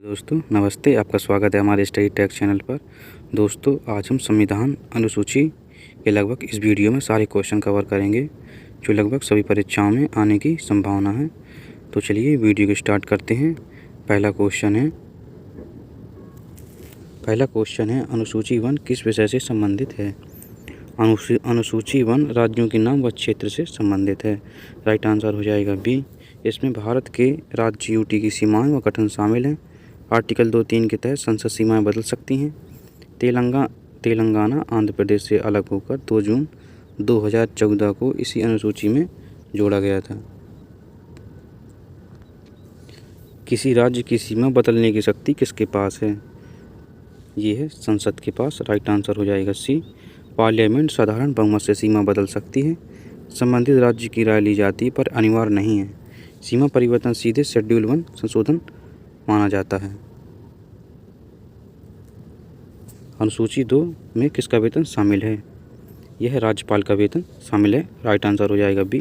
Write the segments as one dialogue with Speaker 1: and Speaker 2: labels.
Speaker 1: दोस्तों नमस्ते, आपका स्वागत है हमारे स्टडी टेक चैनल पर। दोस्तों आज हम संविधान अनुसूची के लगभग इस वीडियो में सारे क्वेश्चन कवर करेंगे जो लगभग सभी परीक्षाओं में आने की संभावना है। तो चलिए वीडियो को स्टार्ट करते हैं। पहला क्वेश्चन है अनुसूची 1 किस विषय से संबंधित है। अनुसूची 1 राज्यों के नाम व क्षेत्र से संबंधित है। राइट आंसर हो जाएगा बी। इसमें भारत के राज्य यूटी की सीमाएं व गठन शामिल हैं। आर्टिकल 2(3) के तहत संसद सीमाएं बदल सकती हैं। तेलंगाना आंध्र प्रदेश से अलग होकर 2 जून 2014 को इसी अनुसूची में जोड़ा गया था। किसी राज्य की सीमा बदलने की शक्ति किसके पास है? ये है संसद के पास। राइट आंसर हो जाएगा सी। पार्लियामेंट साधारण बहुमत से सीमा बदल सकती है। संबंधित राज्य की राय ली जाती पर अनिवार्य नहीं है। सीमा परिवर्तन सीधे शेड्यूल 1 संशोधन माना जाता है। अनुसूची 2 में किसका वेतन शामिल है? यह राज्यपाल का वेतन शामिल है। राइट आंसर हो जाएगा बी।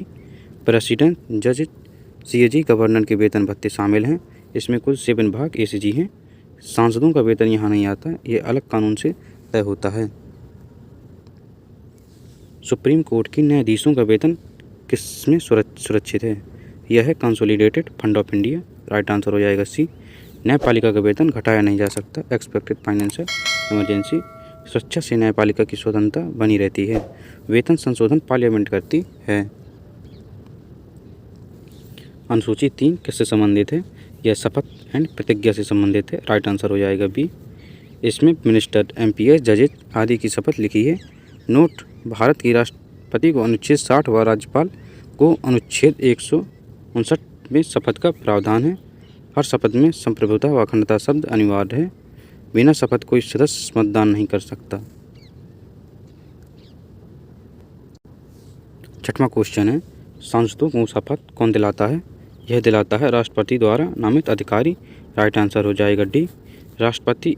Speaker 1: प्रेसिडेंट, जज, सीएजी, गवर्नर के वेतन भत्ते शामिल हैं। इसमें कुल 7 भाग एसीजी हैं। सांसदों का वेतन यहाँ नहीं आता, ये अलग कानून से तय होता है। सुप्रीम कोर्ट के न्यायाधीशों का वेतन किसमें सुरक्षित है? यह है consolidated fund of India. Right answer हो जाएगा सी। न्यायपालिका का वेतन घटाया नहीं जा सकता। Expected financial emergency. सुरक्षा से न्यायपालिका की स्वतंत्रता बनी रहती है। वेतन संशोधन पार्लियामेंट करती है। अनुसूची 3 किससे संबंधित है? यह शपथ एंड प्रतिज्ञा से संबंधित है। राइट आंसर हो जाएगा बी। इसमें मिनिस्टर, एमपीएस, जजेस आदि की शपथ लिखी है। नोट, भारत के राष्ट्रपति को अनुच्छेद 60 व राज्यपाल को अनुच्छेद 159 में शपथ का प्रावधान है। हर शपथ में संप्रभुता व अखंडता शब्द अनिवार्य है। बिना शपथ कोई सदस्य मतदान नहीं कर सकता। छठवां क्वेश्चन है सांसदों को शपथ कौन दिलाता है? यह दिलाता है राष्ट्रपति द्वारा नामित अधिकारी। राइट आंसर हो जाएगा डी। राष्ट्रपति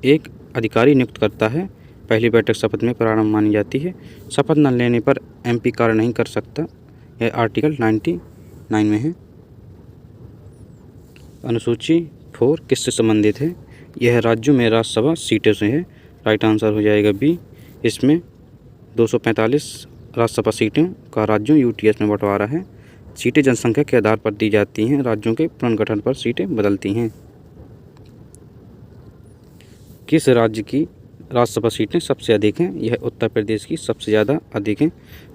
Speaker 1: एक अधिकारी नियुक्त करता है। पहली बैठक शपथ में प्रारंभ मानी जाती है। शपथ न लेने पर एमपी कार्य नहीं कर सकता। यह आर्टिकल 99 में है। अनुसूची 4 किससे संबंधित है? यह राज्यों में राज्यसभा सीटों से है। राइट आंसर हो जाएगा बी। इसमें 245 राज्यसभा सीटों का राज्यों यूटीएस में बंटवारा है। सीटें जनसंख्या के आधार पर दी जाती हैं। राज्यों के पुनर्गठन पर सीटें बदलती हैं। किस राज्य की राज्यसभा सीटें सबसे अधिक हैं? यह उत्तर प्रदेश की सबसे ज़्यादा अधिक हैं।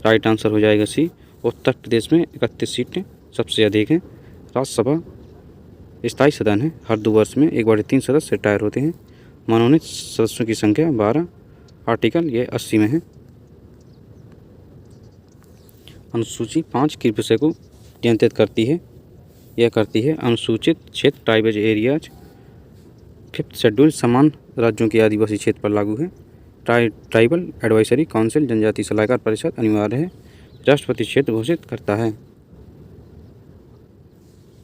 Speaker 1: राइट आंसर हो जाएगा सी। उत्तर प्रदेश में 31 सीटें सबसे अधिक हैं। राज्यसभा स्थायी सदन है। हर 2 वर्ष में 1/3 सदस्य रिटायर होते हैं। मनोनीत सदस्यों की संख्या 12। आर्टिकल यह 80 में है। अनुसूची 5 किस विषय को नियंत्रित करती है? यह करती है अनुसूचित क्षेत्र ट्राइबल एरियाज। 5th शेड्यूल समान राज्यों के आदिवासी क्षेत्र पर लागू है। ट्राइबल एडवाइजरी काउंसिल जनजाति सलाहकार परिषद अनिवार्य है। राष्ट्रपति क्षेत्र घोषित करता है।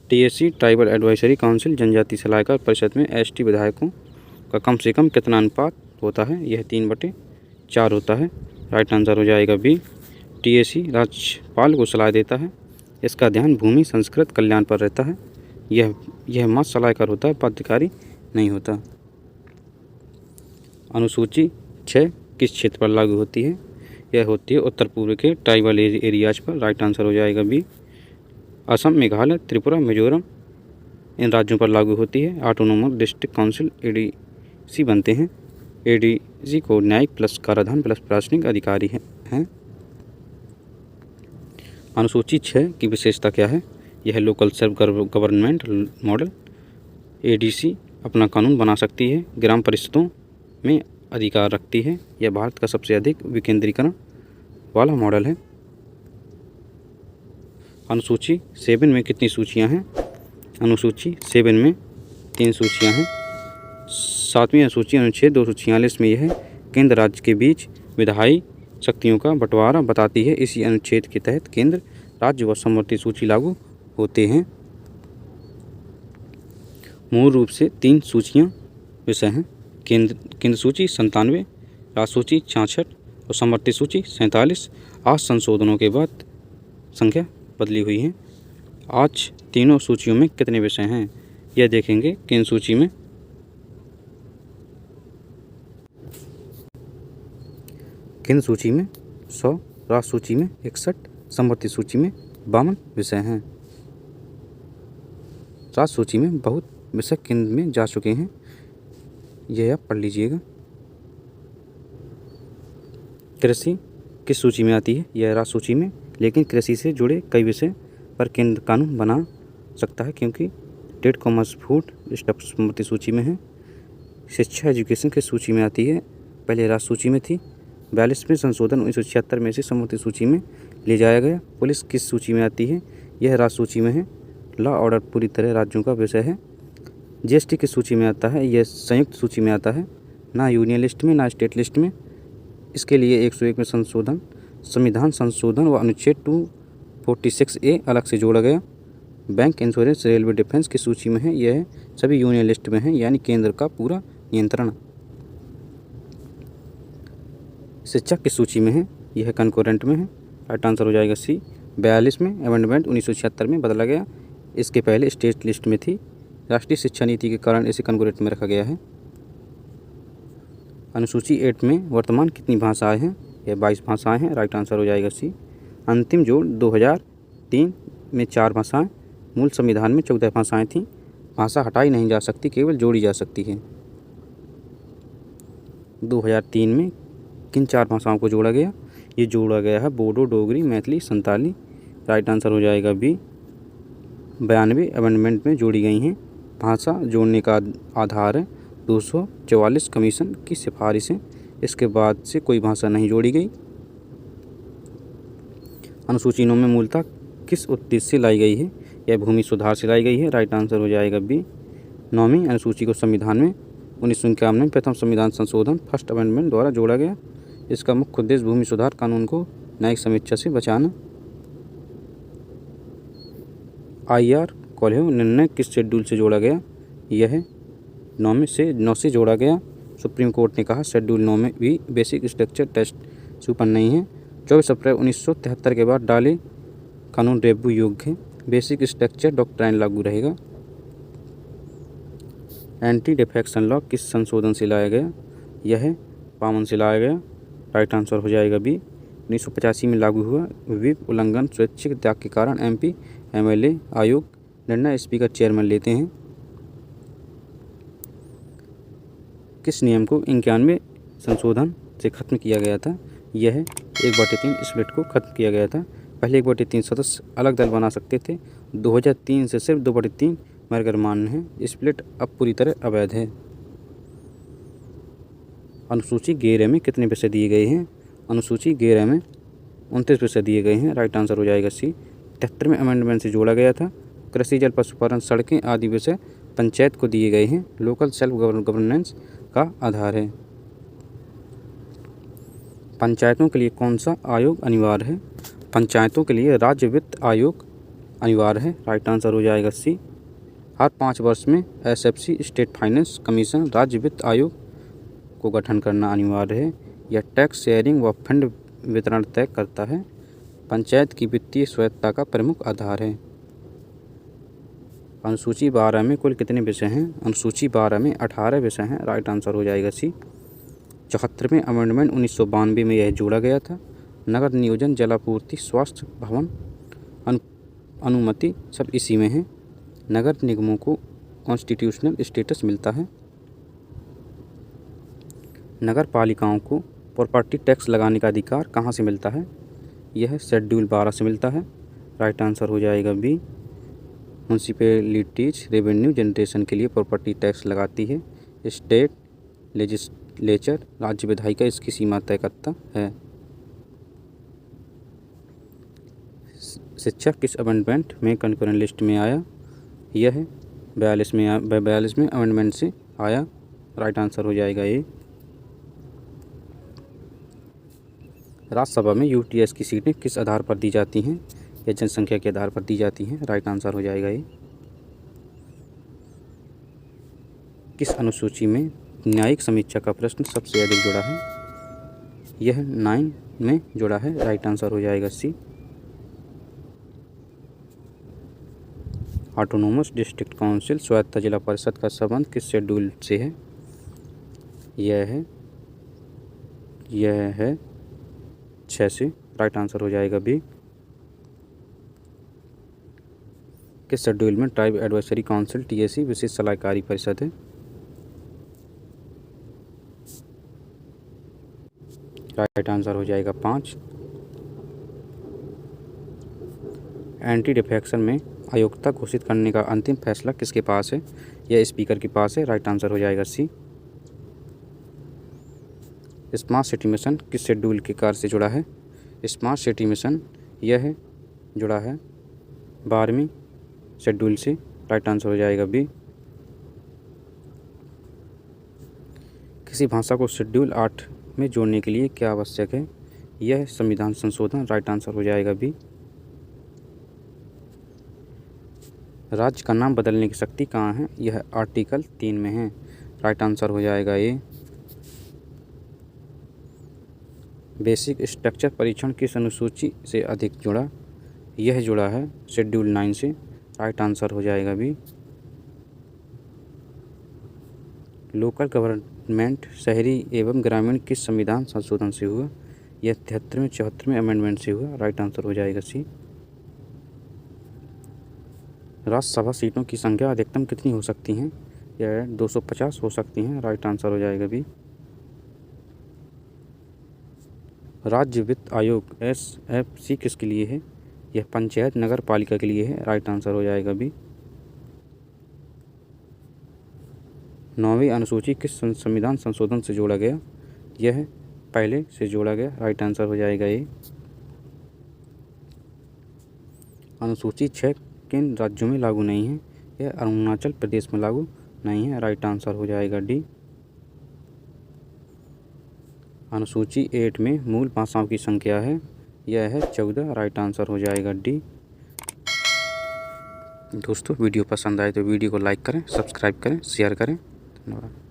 Speaker 1: टीएससी ट्राइबल एडवाइजरी काउंसिल जनजाति सलाहकार परिषद में एसटी विधायकों का कम से कम कितना अनुपात होता है? यह 3/4 होता है। राइट आंसर हो जाएगा बी। टीएससी राज्यपाल को सलाह देता है। इसका ध्यान भूमि संस्कृत कल्याण पर रहता है। यह मात्र सलाहकार होता है, पदाधिकारी नहीं होता। अनुसूची 6 किस क्षेत्र पर लागू होती है? यह होती है उत्तर पूर्व के ट्राइबल एरियाज पर। राइट आंसर हो जाएगा बी। असम, मेघालय, त्रिपुरा, मिजोरम इन राज्यों पर लागू होती है। ऑटोनोमस डिस्ट्रिक्ट काउंसिल एडीसी बनते हैं। एडीसी को न्यायिक प्लस कराधान प्लस प्रशासनिक अधिकारी हैं। अनुसूची 6 की विशेषता क्या है? यह local self government model. ADC अपना कानून बना सकती है। ग्राम परिषदों में अधिकार रखती है। यह भारत का सबसे अधिक विकेंद्रीकरण वाला मॉडल है। अनुसूची 7 में कितनी सूचियां हैं? अनुसूची 7 में 3 सूचियां हैं। 7वीं अनुसूची अनुच्छेद 246 में यह केंद्र राज्य के बीच विधायी शक्तियों का बंटवारा बताती है। इसी अनुच्छेद के तहत केंद्र, राज्य व समवर्ती सूची लागू होते हैं। मूल रूप से 3 सूचियां विषय हैं। केंद्र सूची 97, राज्य सूची 66 और समवर्ती सूची 47। आज संशोधनों के बाद संख्या बदली हुई है। आज तीनों सूचियों में कितने विषय हैं यह देखेंगे कि इन सूची में केंद्र सूची में 100, राज्य सूची में 61, समवर्ती सूची में 52 विषय हैं। राज्य सूची में बहुत विषय केंद्र में जा चुके हैं, यह आप पढ़ लीजिएगा। कृषि किस सूची में आती है? यह राज्य सूची में, लेकिन कृषि से जुड़े कई विषय पर केंद्र कानून बना सकता है, क्योंकि ट्रेड, कॉमर्स, फूड स्टफ समवर्ती सूची में है। शिक्षा एजुकेशन किस सूची में आती है? पहले राज्य सूची में थी, 42वें संशोधन 1976 में से समवर्ती सूची में ले जाया गया। पुलिस किस सूची में आती है? यह राज्य सूची में है। लॉ ऑर्डर पूरी तरह राज्यों का विषय है। जीएसटी किस सूची में आता है? यह संयुक्त सूची में आता है, ना यूनियन लिस्ट में ना स्टेट लिस्ट में। इसके लिए 101 में संशोधन, संविधान संशोधन व अनुच्छेद 246A अलग से जोड़ा गया। बैंक, इंश्योरेंस, रेलवे, डिफेंस की सूची में है, यह सभी यूनियन लिस्ट में है, यानी केंद्र का पूरा नियंत्रण। शिक्षा किस सूची में है? यह कंकरेंट में है। राइट आंसर हो जाएगा सी। 42 में अमेंडमेंट 1976 में बदला गया, इसके पहले स्टेट लिस्ट में थी। राष्ट्रीय शिक्षा नीति के कारण इसे कंकरेंट में रखा गया है। अनुसूची 8 में वर्तमान कितनी भाषाएं हैं? यह 22 भाषाएं हैं। राइट आंसर हो जाएगा सी। अंतिम जोड़ 2003 में 4 भाषाएं, मूल संविधान में 14 भाषाएं थीं। भाषा हटाई नहीं जा सकती, केवल जोड़ी जा सकती है। 2003 में किन 4 भाषाओं को जोड़ा गया? ये जोड़ा गया है बोडो, डोगरी, मैथिली, संताली। राइट आंसर हो जाएगा बी। 92 अमेंडमेंट में जोड़ी गई हैं। भाषा जोड़ने का आधार है 244 कमीशन की सिफारिशें, इसके बाद से कोई भाषा नहीं जोड़ी गई। अनुसूची 9 में मूलतः किस उद्देश्य से लाई गई है? यह भूमि सुधार से लाई गई है। राइट आंसर हो जाएगा बी। 9वीं अनुसूची को संविधान में 1951 में प्रथम संविधान संशोधन फर्स्ट अमेंडमेंट द्वारा जोड़ा गया। इसका मुख्य उद्देश्य भूमि सुधार कानून को न्यायिक समीक्षा से बचाना। IR कोल्हो निर्णय किस शेड्यूल से जोड़ा गया? यह 9 से जोड़ा गया। सुप्रीम कोर्ट ने कहा शेड्यूल 9 में भी बेसिक स्ट्रक्चर टेस्ट से ऊपर नहीं है। 24 अप्रैल 1973 के बाद डाले कानून रिव्यू योग्य है। बेसिक स्ट्रक्चर डॉक्ट्राइन लागू रहेगा। एंटी डिफेक्शन लॉ किस संशोधन से लाया गया? यह 52 से लाया गया। राइट आंसर हो जाएगा बी। 1985 में लागू हुआ। व्हिप उल्लंघन, स्वैच्छिक त्याग के कारण MP, MLA आयोग निर्णय स्पीकर चेयरमैन लेते हैं। किस नियम को 91 संशोधन से खत्म किया गया था? यह 1/3 स्प्लिट को खत्म किया गया था। पहले 1/3 सदस्य अलग दल बना सकते थे। 2003 से सिर्फ 2/3 मरगर मान्य है। स्प्लिट अब पूरी तरह अवैध है। अनुसूची 11 में कितने विषय दिए गए हैं? अनुसूची 11 में 29 विषय दिए गए हैं। राइट आंसर हो जाएगा सी। 73वें अमेंडमेंट से जोड़ा गया था। कृषि, जल, पशुपालन, सड़कें आदि विषय पंचायत को दिए गए हैं। लोकल सेल्फ गवर्नेंस का आधार है। पंचायतों के लिए कौन सा आयोग अनिवार्य है? पंचायतों के लिए राज्य वित्त आयोग अनिवार्य है। राइट आंसर हो जाएगा सी। हर 5 वर्ष में SFC स्टेट फाइनेंस कमीशन राज्य वित्त आयोग को गठन करना अनिवार्य है। यह टैक्स शेयरिंग व फंड वितरण तय करता है। पंचायत की वित्तीय स्वायत्तता का प्रमुख आधार है। अनुसूची 12 में कुल कितने विषय हैं? अनुसूची 12 में 18 विषय हैं। राइट आंसर हो जाएगा सी। 74वें अमेंडमेंट 1992 में यह जोड़ा गया था। नगर नियोजन, जलापूर्ति, स्वास्थ्य, भवन अनुमति सब इसी में है। नगर निगमों को कॉन्स्टिट्यूशनल स्टेटस मिलता है। नगर पालिकाओं को प्रॉपर्टी टैक्स लगाने का अधिकार कहाँ से मिलता है? यह शेड्यूल 12 से मिलता है। राइट आंसर हो जाएगा बी। म्यूनसिपैलिटीज रेवेन्यू जनरेशन के लिए प्रॉपर्टी टैक्स लगाती है। स्टेट लेजिस्लेचर, राज्य विधायिका इसकी सीमा तय करता है। शिक्षा किस अमेंडमेंट में कंकरेंट लिस्ट में आया? यह 42 में अमेंडमेंट से आया। राइट आंसर हो जाएगा ए। राज्यसभा में UTS की सीटें किस आधार पर दी जाती हैं? यह जनसंख्या के आधार पर दी जाती हैं। राइट आंसर हो जाएगा ए। किस अनुसूची में न्यायिक समीक्षा का प्रश्न सबसे अधिक जुड़ा है? यह 9 में जुड़ा है। राइट आंसर हो जाएगा सी। ऑटोनोमस डिस्ट्रिक्ट काउंसिल स्वायत्त जिला परिषद का संबंध किस शेड्यूल से है? यह है 6 से, राइट आंसर हो जाएगा बी। किस शेड्यूल में ट्राइब एडवाइजरी काउंसिल TAC विशेष सलाहकारी परिषद है? राइट आंसर हो जाएगा 5। एंटी डिफेक्शन में अयोग्यता घोषित करने का अंतिम फैसला किसके पास है? यह स्पीकर के पास है। राइट आंसर हो जाएगा सी। स्मार्ट सिटी मिशन किस शेड्यूल के कार्य से जुड़ा है? स्मार्ट सिटी मिशन यह जुड़ा है 12वें शेड्यूल से। राइट आंसर हो जाएगा बी। किसी भाषा को शेड्यूल 8 में जोड़ने के लिए क्या आवश्यक है? यह संविधान संशोधन। राइट आंसर हो जाएगा बी। राज्य का नाम बदलने की शक्ति कहाँ है? यह आर्टिकल 3 में है। राइट आंसर हो जाएगा ए। बेसिक स्ट्रक्चर परीक्षण किस अनुसूची से अधिक जुड़ा? यह जुड़ा है शेड्यूल 9 से। राइट आंसर हो जाएगा बी। लोकल गवर्नमेंट शहरी एवं ग्रामीण किस संविधान संशोधन से हुआ? यह 73वें 74वें अमेंडमेंट से हुआ। राइट आंसर हो जाएगा सी। राज्यसभा सीटों की संख्या अधिकतम कितनी हो सकती हैं? यह 250 हो सकती हैं। राइट आंसर हो जाएगा बी। राज्य वित्त आयोग SFC किसके लिए है? यह पंचायत नगर पालिका के लिए है। राइट आंसर हो जाएगा बी। 9वीं अनुसूची किस संविधान संशोधन से जोड़ा गया? यह पहले से जोड़ा गया। राइट आंसर हो जाएगा ए। अनुसूची 6 किन राज्यों में लागू नहीं है? यह अरुणाचल प्रदेश में लागू नहीं है। राइट आंसर हो जाएगा डी। अनुसूची 8 में मूल भाषाओं की संख्या है, यह है 14। राइट आंसर हो जाएगा डी। दोस्तों वीडियो पसंद आए तो वीडियो को लाइक करें, सब्सक्राइब करें, शेयर करें। धन्यवाद।